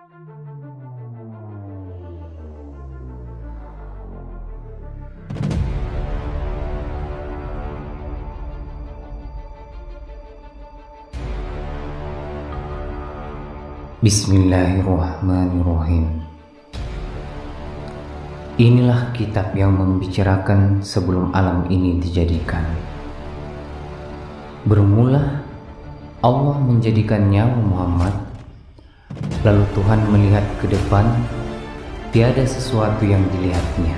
Bismillahirrahmanirrahim. Inilah kitab yang membicarakan sebelum alam ini dijadikan. Bermula Allah menjadikan nyawa Muhammad, lalu Tuhan melihat ke depan, tiada sesuatu yang dilihatnya.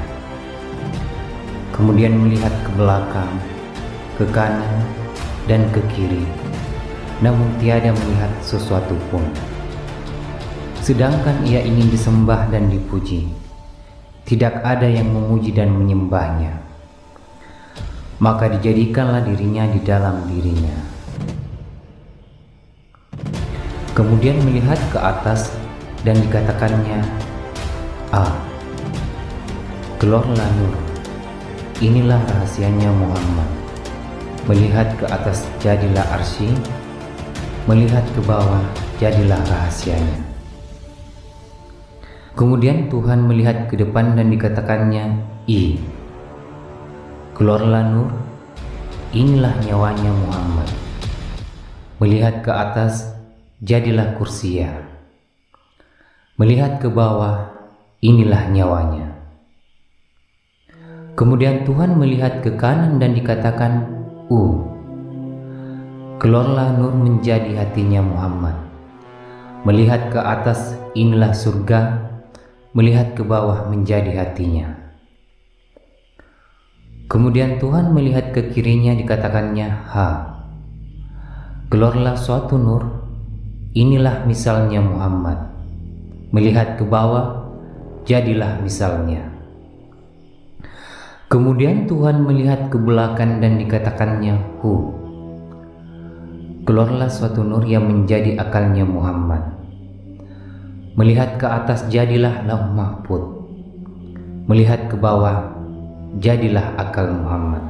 Kemudian melihat ke belakang, ke kanan, dan ke kiri, namun tiada melihat sesuatu pun. Sedangkan ia ingin disembah dan dipuji, tidak ada yang memuji dan menyembahnya. Maka dijadikanlah dirinya di dalam dirinya. Kemudian melihat ke atas dan dikatakannya, keluarlah nur. Inilah rahasianya Muhammad. Melihat ke atas jadilah arsy, melihat ke bawah jadilah rahasianya. Kemudian Tuhan melihat ke depan dan dikatakannya, keluarlah nur. Inilah nyawanya Muhammad. Melihat ke atas jadilah kursiya. Melihat ke bawah, inilah nyawanya. Kemudian Tuhan melihat ke kanan dan dikatakan, keluarlah nur menjadi hatinya Muhammad. Melihat ke atas inilah surga, melihat ke bawah menjadi hatinya. Kemudian Tuhan melihat ke kirinya, dikatakannya, keluarlah suatu nur. Inilah misalnya Muhammad. Melihat ke bawah jadilah misalnya. Kemudian Tuhan melihat ke belakang dan dikatakannya, keluarlah suatu nur yang menjadi akalnya Muhammad. Melihat ke atas jadilah lauh mahfuz. Melihat ke bawah jadilah akal Muhammad.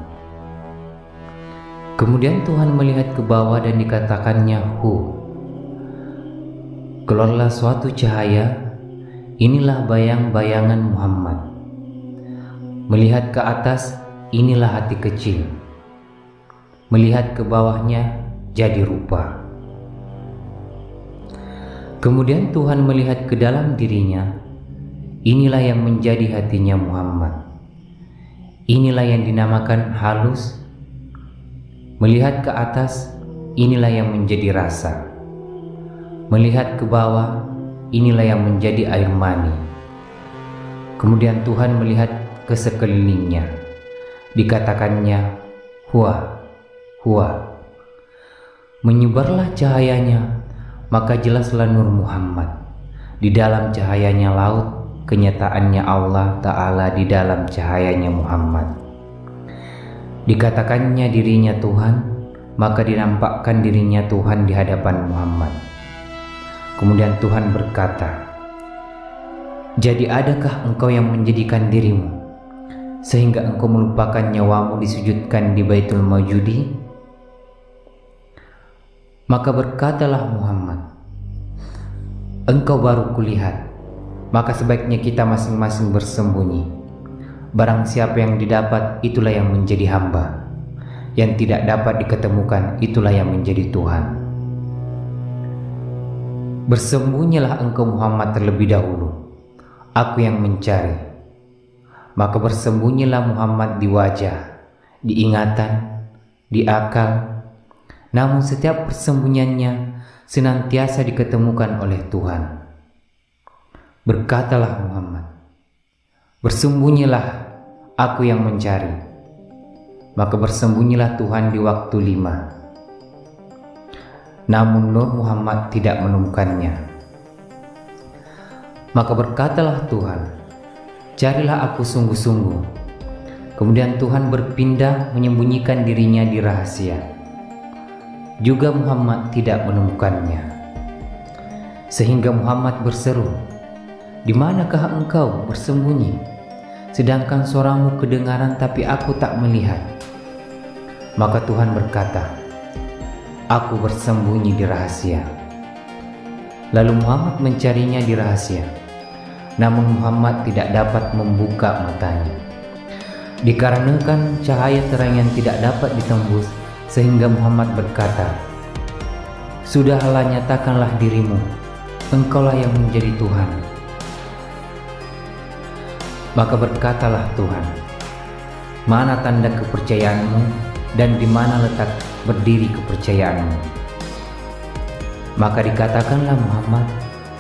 Kemudian Tuhan melihat ke bawah dan dikatakannya, keluarlah suatu cahaya. Inilah bayang-bayangan Muhammad. Melihat ke atas inilah hati kecil. Melihat ke bawahnya jadi rupa. Kemudian Tuhan melihat ke dalam dirinya. Inilah yang menjadi hatinya Muhammad. Inilah yang dinamakan halus. Melihat ke atas, inilah yang menjadi rasa. Melihat ke bawah, inilah yang menjadi air mani. Kemudian Tuhan melihat ke sekelilingnya. Dikatakannya, huwa. Menyebarlah cahayanya, maka jelaslah nur Muhammad. Di dalam cahayanya laut, kenyataannya Allah Ta'ala di dalam cahayanya Muhammad. Dikatakannya dirinya Tuhan, maka dinampakkan dirinya Tuhan di hadapan Muhammad. Kemudian Tuhan berkata, jadi adakah engkau yang menjadikan dirimu sehingga engkau melupakan nyawamu disujudkan di Baitul Mawjudi? Maka berkatalah Muhammad, engkau baru kulihat, maka sebaiknya kita masing-masing bersembunyi. Barang siapa yang didapat, itulah yang menjadi hamba. Yang tidak dapat diketemukan, itulah yang menjadi Tuhan. Bersembunyilah engkau Muhammad terlebih dahulu, aku yang mencari. Maka bersembunyilah Muhammad di wajah, di ingatan, di akal. Namun setiap persembunyiannya senantiasa diketemukan oleh Tuhan. Berkatalah Muhammad, bersembunyilah aku yang mencari. Maka bersembunyilah Tuhan di waktu 5. Namun Nur Muhammad tidak menemukannya. Maka berkatalah Tuhan, carilah aku sungguh-sungguh. Kemudian Tuhan berpindah menyembunyikan dirinya di rahasia. Juga Muhammad tidak menemukannya. Sehingga Muhammad berseru, di manakah engkau bersembunyi? Sedangkan suaramu kedengaran tapi aku tak melihat. Maka Tuhan berkata, aku bersembunyi di rahasia. Lalu Muhammad mencarinya di rahasia, namun Muhammad tidak dapat membuka matanya, dikarenakan cahaya terang yang tidak dapat ditembus, sehingga Muhammad berkata, "Sudahlah, nyatakanlah dirimu, engkaulah yang menjadi Tuhan." Maka berkatalah Tuhan, "Mana tanda kepercayaanmu dan di mana letak berdiri kepercayaanmu?" Maka dikatakanlah Muhammad,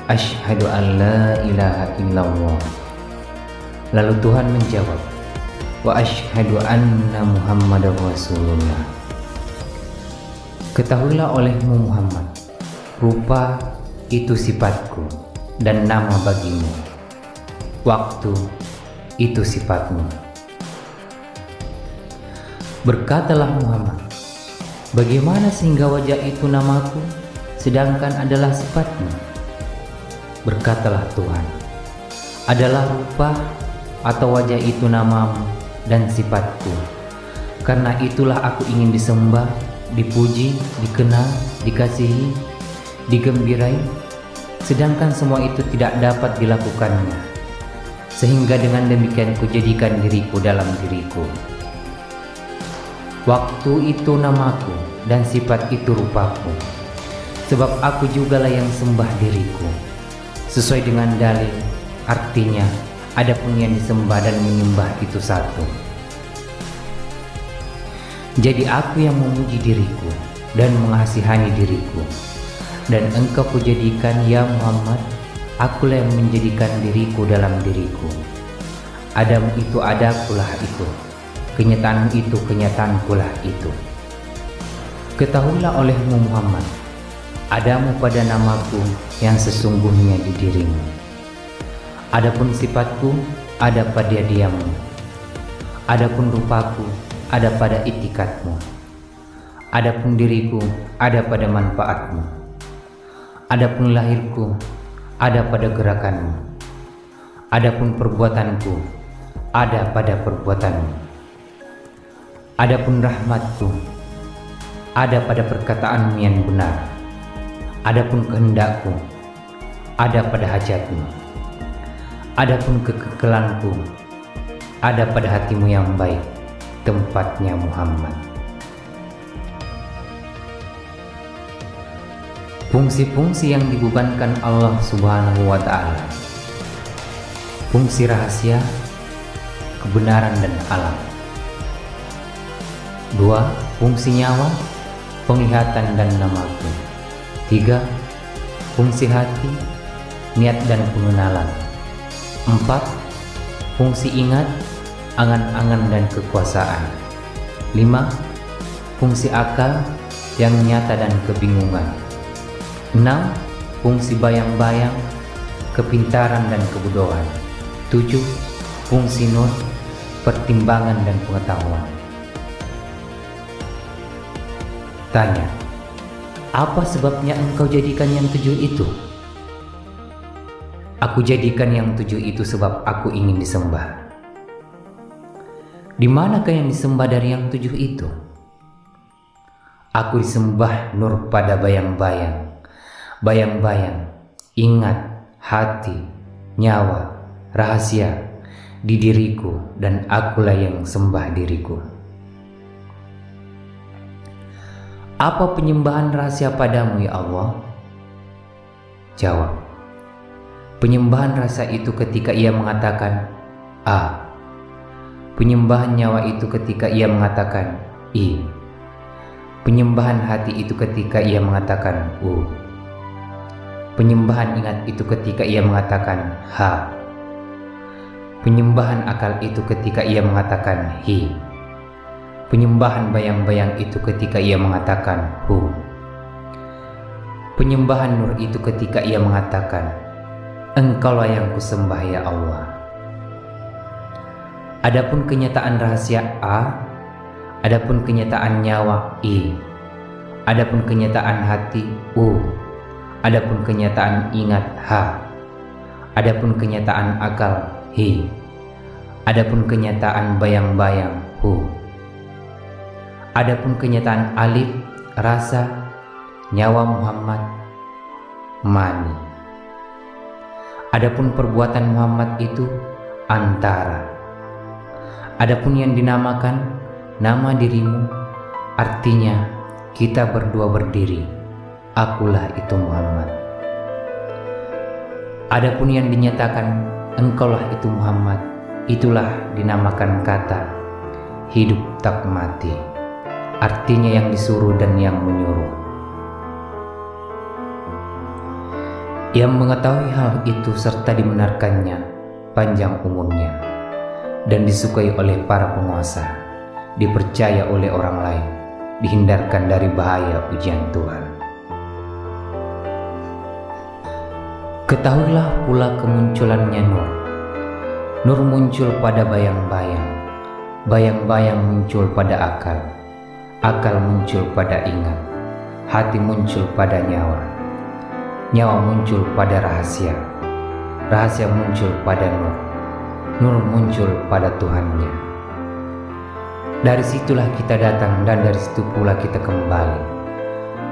"Asyhadu an la ilaha illallah." Lalu Tuhan menjawab, "Wa asyhadu anna Muhammadar Rasulullah." Ketahuilah olehmu Muhammad, rupa itu sifatku dan nama bagimu, waktu itu sifatmu. Berkatalah Muhammad, "Bagaimana sehingga wajah itu namaku, sedangkan adalah sifatmu?" Berkatalah Tuhan, "Adalah rupa atau wajah itu namamu dan sifatku. Karena itulah aku ingin disembah, dipuji, dikenal, dikasihi, digembirain, sedangkan semua itu tidak dapat dilakukannya. Sehingga dengan demikian kujadikan diriku dalam diriku. Waktu itu namaku dan sifat itu rupaku. Sebab aku jugalah yang sembah diriku. Sesuai dengan dalil, artinya adapun yang disembah dan menyembah itu satu. Jadi aku yang memuji diriku dan mengasihani diriku. Dan engkau kujadikan ya Muhammad, akulah yang menjadikan diriku dalam diriku. Adamu itu adakulah itu, kenyataanmu itu kenyataankulah itu. Ketahuilah olehmu Muhammad, adamu pada namaku yang sesungguhnya di dirimu. Adapun sifatku ada pada diammu. Adapun rupaku ada pada itikadmu. Adapun diriku ada pada manfaatmu. Adapun lahirku ada pada gerakanmu. Adapun perbuatanku ada pada perbuatanmu. Adapun rahmatku ada pada perkataanmu yang benar. Adapun kehendakku ada pada hajatmu. Adapun kekekalanku ada pada hatimu yang baik, tempatnya Muhammad. Fungsi-fungsi yang dibebankan Allah Subhanahu wa Ta'ala. Fungsi rahasia, kebenaran dan alam. 2. Fungsi nyawa, penglihatan dan namaku. 3. Fungsi hati, niat dan pengenalan. 4. Fungsi ingat, angan-angan dan kekuasaan. 5. Fungsi akal yang nyata dan kebingungan. 6. Fungsi bayang-bayang, kepintaran dan kebodohan. 7. Fungsi nur, pertimbangan dan pengetahuan. Tanya, apa sebabnya engkau jadikan yang 7 itu? Aku jadikan yang 7 itu sebab aku ingin disembah. Di manakah yang disembah dari yang 7 itu? Aku disembah nur pada bayang-bayang. Bayang-bayang, ingat, hati, nyawa, rahasia di diriku, dan akulah yang sembah diriku. Apa penyembahan rahasia padamu ya Allah? Jawab, penyembahan rasa itu ketika ia mengatakan A. Penyembahan nyawa itu ketika ia mengatakan I. Penyembahan hati itu ketika ia mengatakan U. Penyembahan ingat itu ketika ia mengatakan H. Penyembahan akal itu ketika ia mengatakan Hi. Penyembahan bayang-bayang itu ketika ia mengatakan Hu. Penyembahan nur itu ketika ia mengatakan Engkaulah yang kusembah ya Allah. Adapun kenyataan rahasia A, adapun kenyataan nyawa I, adapun kenyataan hati U, adapun kenyataan ingat H, adapun kenyataan akal Hi, adapun kenyataan bayang-bayang Hu, adapun kenyataan alif rasa nyawa Muhammad Mani. Adapun perbuatan Muhammad itu antara. Adapun yang dinamakan nama dirimu, artinya kita berdua berdiri, akulah itu Muhammad. Adapun yang dinyatakan engkaulah itu Muhammad, itulah dinamakan kata hidup tak mati, artinya yang disuruh dan yang menyuruh. Yang mengetahui hal itu serta dibenarkannya panjang umurnya dan disukai oleh para penguasa, dipercaya oleh orang lain, dihindarkan dari bahaya ujian Tuhan. Ketahuilah pula kemunculannya Nur. Nur muncul pada bayang-bayang, bayang-bayang muncul pada akal, akal muncul pada ingat, hati muncul pada nyawa, nyawa muncul pada rahasia, rahasia muncul pada Nur, Nur muncul pada Tuhannya. Dari situlah kita datang dan dari situ pula kita kembali.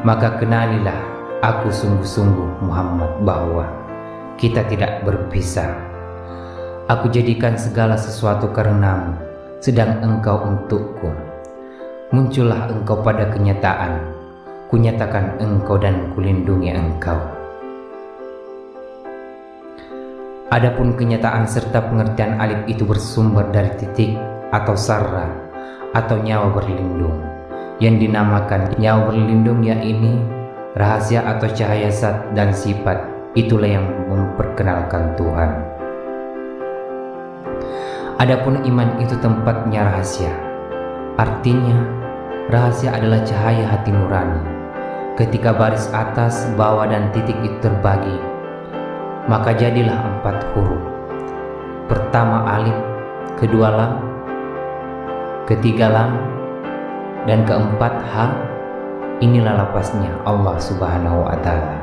Maka kenalilah aku sungguh-sungguh Muhammad bahwa kita tidak berpisah. Aku jadikan segala sesuatu karenamu, sedang engkau untukku. Muncullah engkau pada kenyataan, kunyatakan engkau dan kulindungi engkau. Adapun kenyataan serta pengertian alif itu bersumber dari titik atau sarra atau nyawa berlindung. Yang dinamakan nyawa berlindung yakni rahasia atau cahaya zat dan sifat, itulah yang memperkenalkan Tuhan. Adapun iman itu tempatnya rahasia, artinya rahasia adalah cahaya hati nurani. Ketika baris atas, bawah dan titik itu terbagi, maka jadilah 4 huruf. Pertama alif, kedua lam, ketiga lam, dan keempat ha. Inilah lapasnya Allah Subhanahu wa Ta'ala.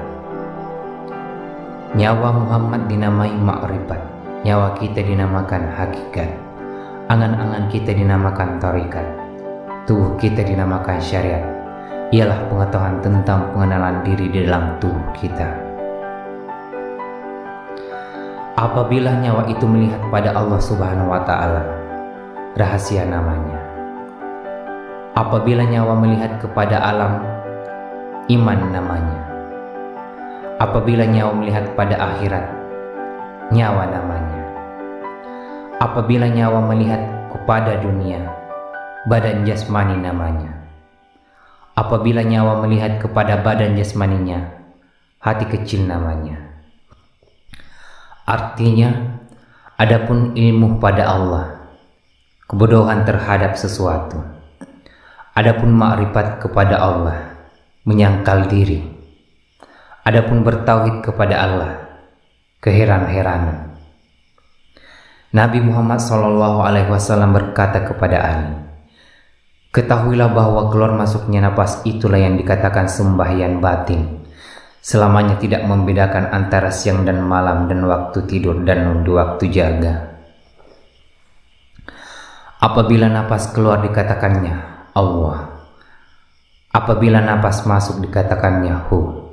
Nyawa Muhammad dinamai ma'rifat, nyawa kita dinamakan hakikat, angan-angan kita dinamakan tarikat, tubuh kita dinamakan syariat. Ialah pengetahuan tentang pengenalan diri di dalam tubuh kita. Apabila nyawa itu melihat pada Allah Subhanahu wa Ta'ala, rahasia namanya. Apabila nyawa melihat kepada alam, iman namanya. Apabila nyawa melihat pada akhirat, nyawa namanya. Apabila nyawa melihat kepada dunia, badan jasmani namanya. Apabila nyawa melihat kepada badan jasmaninya, hati kecil namanya. Artinya, adapun ilmu pada Allah, kebodohan terhadap sesuatu. Adapun makrifat kepada Allah, menyangkal diri. Adapun bertauhid kepada Allah, keheran-heranan. Nabi Muhammad SAW berkata kepada Ali, ketahuilah bahwa keluar masuknya napas itulah yang dikatakan sembahyang batin. Selamanya tidak membedakan antara siang dan malam dan waktu tidur dan waktu jaga. Apabila napas keluar dikatakannya Allah. Apabila napas masuk dikatakannya Hu.